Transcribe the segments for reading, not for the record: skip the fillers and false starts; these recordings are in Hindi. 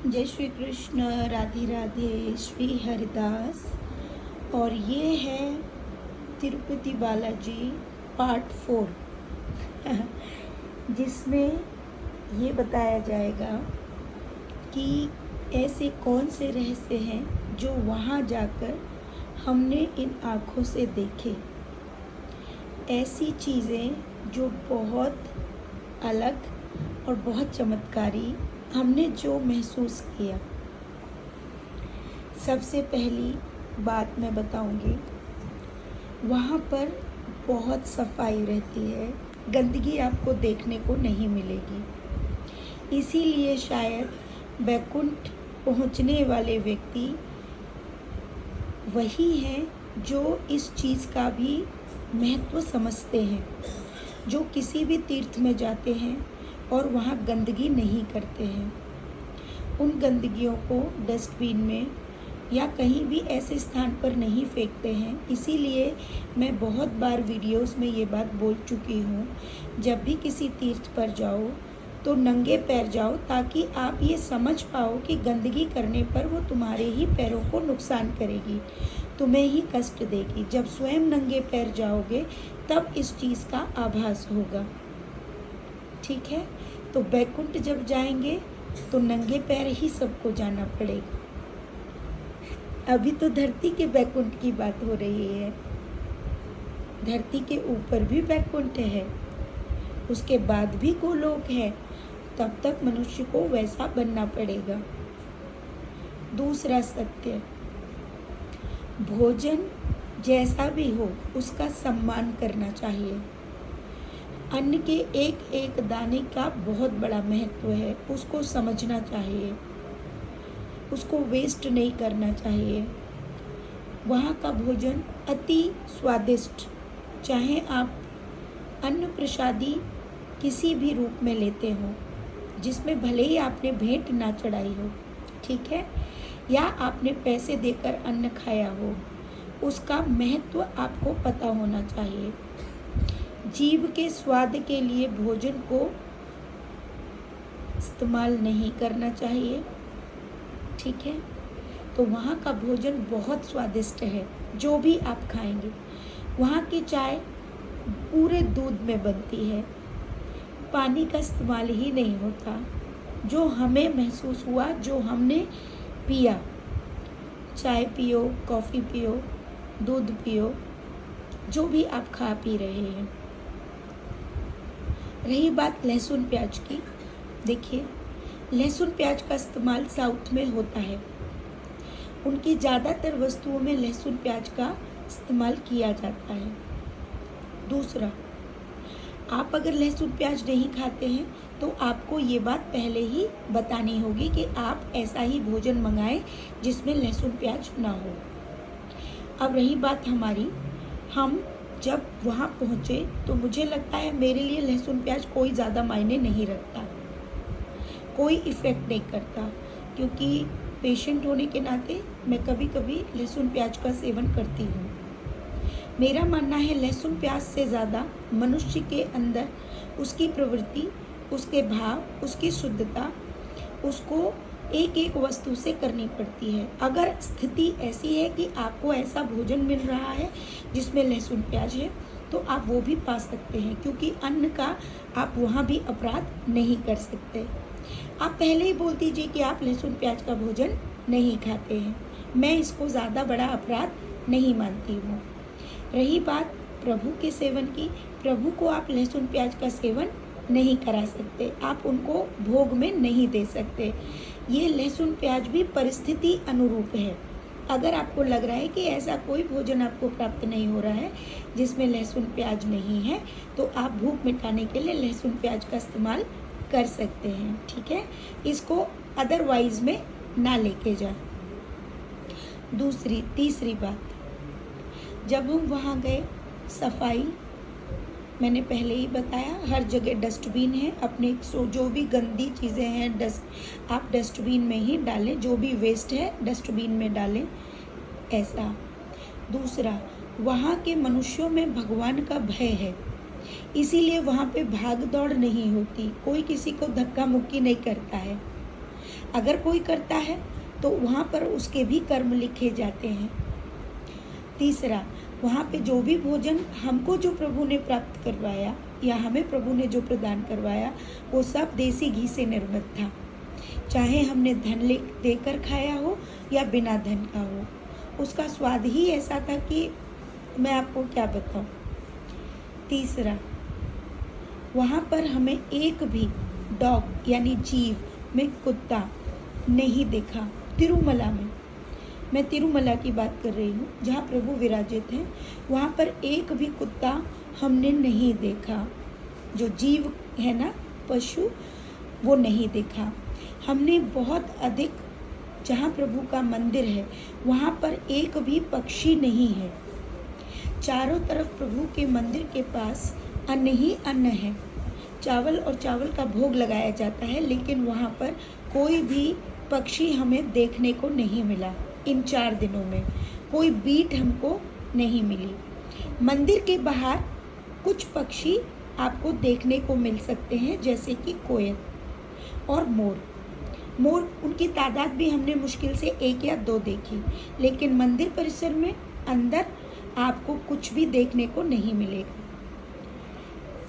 जय श्री कृष्ण, राधे राधे, श्री हरिदास। और ये है तिरुपति बालाजी पार्ट 4 जिसमें ये बताया जाएगा कि ऐसे कौन से रहस्य हैं जो वहाँ जाकर हमने इन आँखों से देखे, ऐसी चीज़ें जो बहुत अलग और बहुत चमत्कारी हमने जो महसूस किया। सबसे पहली बात मैं बताऊंगी, वहाँ पर बहुत सफाई रहती है, गंदगी आपको देखने को नहीं मिलेगी। इसीलिए शायद वैकुंठ पहुँचने वाले व्यक्ति वही हैं जो इस चीज़ का भी महत्व समझते हैं, जो किसी भी तीर्थ में जाते हैं और वहाँ गंदगी नहीं करते हैं। उन गंदगियों को डस्टबिन में या कहीं भी ऐसे स्थान पर नहीं फेंकते हैं। इसीलिए मैं बहुत बार वीडियोस में ये बात बोल चुकी हूँ, जब भी किसी तीर्थ पर जाओ तो नंगे पैर जाओ, ताकि आप ये समझ पाओ कि गंदगी करने पर वो तुम्हारे ही पैरों को नुकसान करेगी, तुम्हें ही कष्ट देगी। जब स्वयं नंगे पैर जाओगे तब इस चीज़ का आभास होगा। ठीक है, तो बैकुंठ जब जाएंगे तो नंगे पैर ही सबको जाना पड़ेगा। अभी तो धरती के बैकुंठ की बात हो रही है, धरती के ऊपर भी बैकुंठ है, उसके बाद भी गोलोक है, तब तक मनुष्य को वैसा बनना पड़ेगा। दूसरा सत्य, भोजन जैसा भी हो उसका सम्मान करना चाहिए। अन्न के एक एक दाने का बहुत बड़ा महत्व है, उसको समझना चाहिए, उसको वेस्ट नहीं करना चाहिए। वहाँ का भोजन अति स्वादिष्ट, चाहे आप अन्न प्रसादी किसी भी रूप में लेते हो, जिसमें भले ही आपने भेंट ना चढ़ाई हो, ठीक है, या आपने पैसे देकर अन्न खाया हो, उसका महत्व आपको पता होना चाहिए। जीभ के स्वाद के लिए भोजन को इस्तेमाल नहीं करना चाहिए, ठीक है। तो वहाँ का भोजन बहुत स्वादिष्ट है, जो भी आप खाएंगे। वहाँ की चाय पूरे दूध में बनती है, पानी का इस्तेमाल ही नहीं होता। जो हमें महसूस हुआ, जो हमने पिया, चाय पियो, कॉफ़ी पियो, दूध पियो, जो भी आप खा पी रहे हैं। रही बात लहसुन प्याज की, देखिए लहसुन प्याज का इस्तेमाल साउथ में होता है, उनकी ज़्यादातर वस्तुओं में लहसुन प्याज का इस्तेमाल किया जाता है। दूसरा, आप अगर लहसुन प्याज नहीं खाते हैं तो आपको ये बात पहले ही बतानी होगी कि आप ऐसा ही भोजन मंगाएं जिसमें लहसुन प्याज ना हो। अब रही बात हमारी, हम जब वहाँ पहुँचे तो मुझे लगता है मेरे लिए लहसुन प्याज कोई ज़्यादा मायने नहीं रखता, कोई इफ़ेक्ट नहीं करता, क्योंकि पेशेंट होने के नाते मैं कभी कभी लहसुन प्याज का सेवन करती हूँ। मेरा मानना है लहसुन प्याज से ज़्यादा मनुष्य के अंदर उसकी प्रवृत्ति, उसके भाव, उसकी शुद्धता, उसको एक एक वस्तु से करनी पड़ती है। अगर स्थिति ऐसी है कि आपको ऐसा भोजन मिल रहा है जिसमें लहसुन प्याज है, तो आप वो भी पा सकते हैं, क्योंकि अन्न का आप वहाँ भी अपराध नहीं कर सकते। आप पहले ही बोल दीजिए कि आप लहसुन प्याज का भोजन नहीं खाते हैं, मैं इसको ज़्यादा बड़ा अपराध नहीं मानती हूँ। रही बात प्रभु के सेवन की, प्रभु को आप लहसुन प्याज का सेवन नहीं करा सकते, आप उनको भोग में नहीं दे सकते। ये लहसुन प्याज भी परिस्थिति अनुरूप है। अगर आपको लग रहा है कि ऐसा कोई भोजन आपको प्राप्त नहीं हो रहा है जिसमें लहसुन प्याज नहीं है, तो आप भूख मिटाने के लिए लहसुन प्याज का इस्तेमाल कर सकते हैं, ठीक है। इसको अदरवाइज में ना लेके जाए। तीसरी बात, जब हम वहाँ गए, सफाई मैंने पहले ही बताया, हर जगह डस्टबिन है, अपने जो भी गंदी चीज़ें हैं आप डस्टबिन में ही डालें, जो भी वेस्ट है डस्टबिन में डालें, ऐसा। दूसरा, वहाँ के मनुष्यों में भगवान का भय है, इसीलिए वहाँ पे भाग दौड़ नहीं होती, कोई किसी को धक्का मुक्की नहीं करता है। अगर कोई करता है तो वहाँ पर उसके भी कर्म लिखे जाते हैं। तीसरा, वहाँ पे जो भी भोजन हमको जो प्रभु ने प्राप्त करवाया या हमें प्रभु ने जो प्रदान करवाया वो सब देसी घी से निर्मित था, चाहे हमने धन देकर खाया हो या बिना धन का हो। उसका स्वाद ही ऐसा था कि मैं आपको क्या बताऊं। तीसरा, वहाँ पर हमें एक भी डॉग यानी जीव में कुत्ता नहीं देखा। तिरुमला में, मैं तिरुमला की बात कर रही हूँ जहाँ प्रभु विराजित हैं, वहाँ पर एक भी कुत्ता हमने नहीं देखा। जो जीव है ना, पशु, वो नहीं देखा हमने। बहुत अधिक जहाँ प्रभु का मंदिर है वहाँ पर एक भी पक्षी नहीं है। चारों तरफ प्रभु के मंदिर के पास अन्न ही अन्न है। चावल और चावल का भोग लगाया जाता है, लेकिन वहाँ पर कोई भी पक्षी हमें देखने को नहीं मिला। इन 4 दिनों में कोई बीट हमको नहीं मिली। मंदिर के बाहर कुछ पक्षी आपको देखने को मिल सकते हैं, जैसे कि कोयल और मोर। उनकी तादाद भी हमने मुश्किल से 1 या 2 देखी, लेकिन मंदिर परिसर में अंदर आपको कुछ भी देखने को नहीं मिलेगा।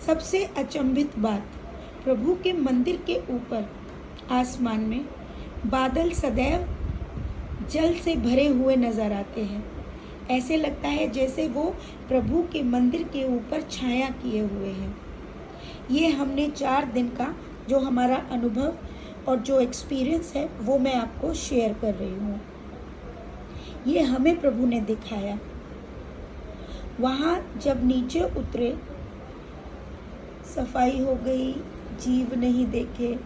सबसे अचंभित बात, प्रभु के मंदिर के ऊपर आसमान में बादल सदैव जल से भरे हुए नजर आते हैं। ऐसे लगता है जैसे वो प्रभु के मंदिर के ऊपर छाया किए हुए हैं। ये हमने 4 दिन का जो हमारा अनुभव और जो एक्सपीरियंस है वो मैं आपको शेयर कर रही हूँ। ये हमें प्रभु ने दिखाया। वहाँ जब नीचे उतरे, सफाई हो गई, जीव नहीं देखे।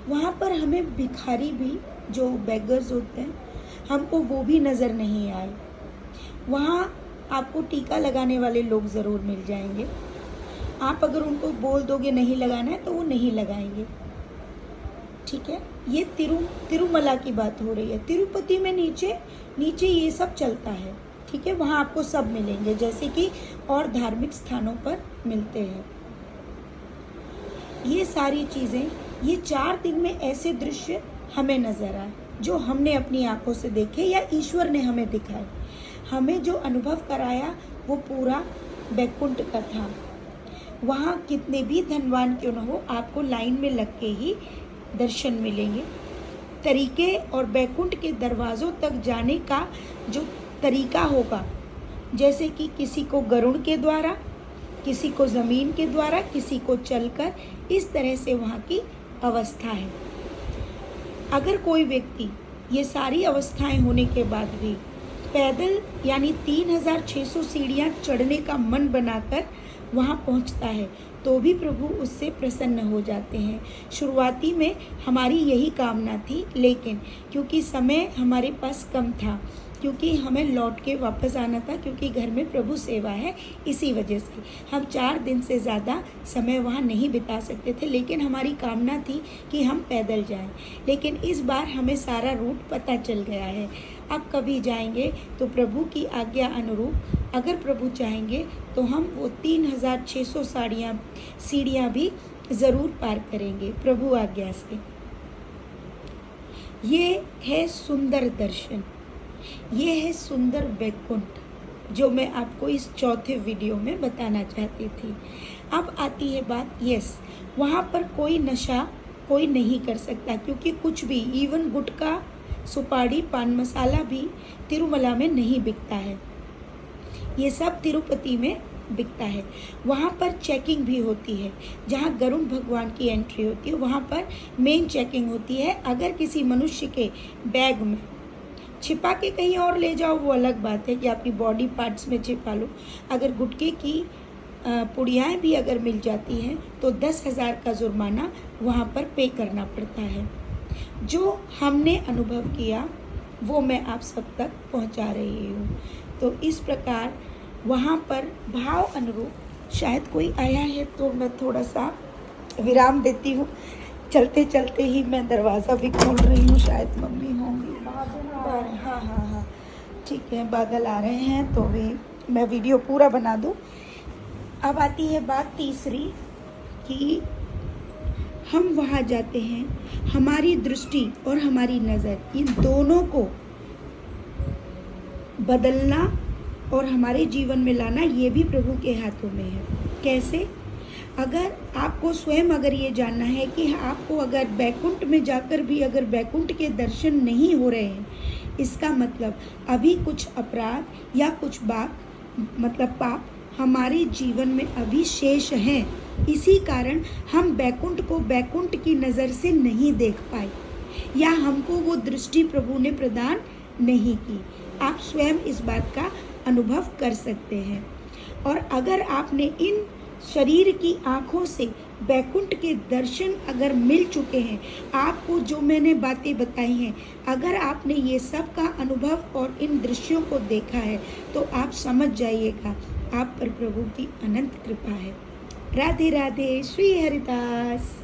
वहाँ पर हमें भिखारी भी, जो बेगर्स होते हैं, हमको वो भी नज़र नहीं आए। वहाँ आपको टीका लगाने वाले लोग ज़रूर मिल जाएंगे। आप अगर उनको बोल दोगे नहीं लगाना है तो वो नहीं लगाएंगे, ठीक है। ये तिरुमला की बात हो रही है। तिरुपति में नीचे ये सब चलता है, ठीक है। वहाँ आपको सब मिलेंगे जैसे कि और धार्मिक स्थानों पर मिलते हैं। ये सारी चीज़ें, ये 4 दिन में ऐसे दृश्य हमें नज़र आए जो हमने अपनी आंखों से देखे या ईश्वर ने हमें दिखाए। हमें जो अनुभव कराया वो पूरा बैकुंठ का था। वहाँ कितने भी धनवान क्यों न हो, आपको लाइन में लग के ही दर्शन मिलेंगे। तरीके और बैकुंठ के दरवाज़ों तक जाने का जो तरीका होगा, जैसे कि किसी को गरुड़ के द्वारा, किसी को ज़मीन के द्वारा, किसी को चलकर, इस तरह से वहाँ की अवस्था है। अगर कोई व्यक्ति ये सारी अवस्थाएं होने के बाद भी पैदल यानी 3600 सीढ़ियाँ चढ़ने का मन बनाकर वहाँ पहुँचता है तो भी प्रभु उससे प्रसन्न हो जाते हैं। शुरुआती में हमारी यही कामना थी, लेकिन क्योंकि समय हमारे पास कम था, क्योंकि हमें लौट के वापस आना था, क्योंकि घर में प्रभु सेवा है, इसी वजह से हम 4 दिन से ज़्यादा समय वहाँ नहीं बिता सकते थे। लेकिन हमारी कामना थी कि हम पैदल जाएं। लेकिन इस बार हमें सारा रूट पता चल गया है। अब कभी जाएंगे तो प्रभु की आज्ञा अनुरूप, अगर प्रभु चाहेंगे तो हम वो 3600 सीढ़ियाँ भी ज़रूर पार करेंगे प्रभु आज्ञा से। ये है सुंदर दर्शन, ये है सुंदर बैकुंठ जो मैं आपको इस चौथे वीडियो में बताना चाहती थी। अब आती है बात, यस, वहाँ पर कोई नशा कोई नहीं कर सकता, क्योंकि कुछ भी, इवन गुटखा, सुपारी, पान मसाला भी तिरुमला में नहीं बिकता है। ये सब तिरुपति में बिकता है। वहाँ पर चेकिंग भी होती है। जहाँ गरुड़ भगवान की एंट्री होती है वहाँ पर मेन चेकिंग होती है। अगर किसी मनुष्य के बैग में छिपा के कहीं और ले जाओ वो अलग बात है कि आपकी बॉडी पार्ट्स में छिपा लो। अगर गुटखे की पुड़ियाएँ भी अगर मिल जाती हैं तो 10,000 का जुर्माना वहाँ पर पे करना पड़ता है। जो हमने अनुभव किया वो मैं आप सब तक पहुँचा रही हूँ। तो इस प्रकार वहाँ पर भाव अनुरूप, शायद कोई आया है तो मैं थोड़ा सा विराम देती हूँ। चलते चलते ही मैं दरवाज़ा भी खोल रही हूँ, शायद मम्मी होंगी। हाँ, ठीक है, बादल आ रहे हैं तो भी मैं वीडियो पूरा बना दूँ। अब आती है बात तीसरी कि हम वहाँ जाते हैं। हमारी दृष्टि और हमारी नज़र, इन दोनों को बदलना और हमारे जीवन में लाना, ये भी प्रभु के हाथों में है। कैसे? अगर आपको स्वयं अगर ये जानना है कि आपको अगर बैकुंठ में जाकर भी अगर बैकुंठ के दर्शन नहीं हो रहे हैं, इसका मतलब अभी कुछ अपराध या कुछ पाप हमारे जीवन में अभी शेष हैं। इसी कारण हम बैकुंठ को बैकुंठ की नज़र से नहीं देख पाए, या हमको वो दृष्टि प्रभु ने प्रदान नहीं की। आप स्वयं इस बात का अनुभव कर सकते हैं। और अगर आपने इन शरीर की आँखों से बैकुंठ के दर्शन अगर मिल चुके हैं, आपको जो मैंने बातें बताई हैं, अगर आपने ये सब का अनुभव और इन दृश्यों को देखा है, तो आप समझ जाइएगा आप पर प्रभु की अनंत कृपा है। राधे राधे। श्री हरिदास।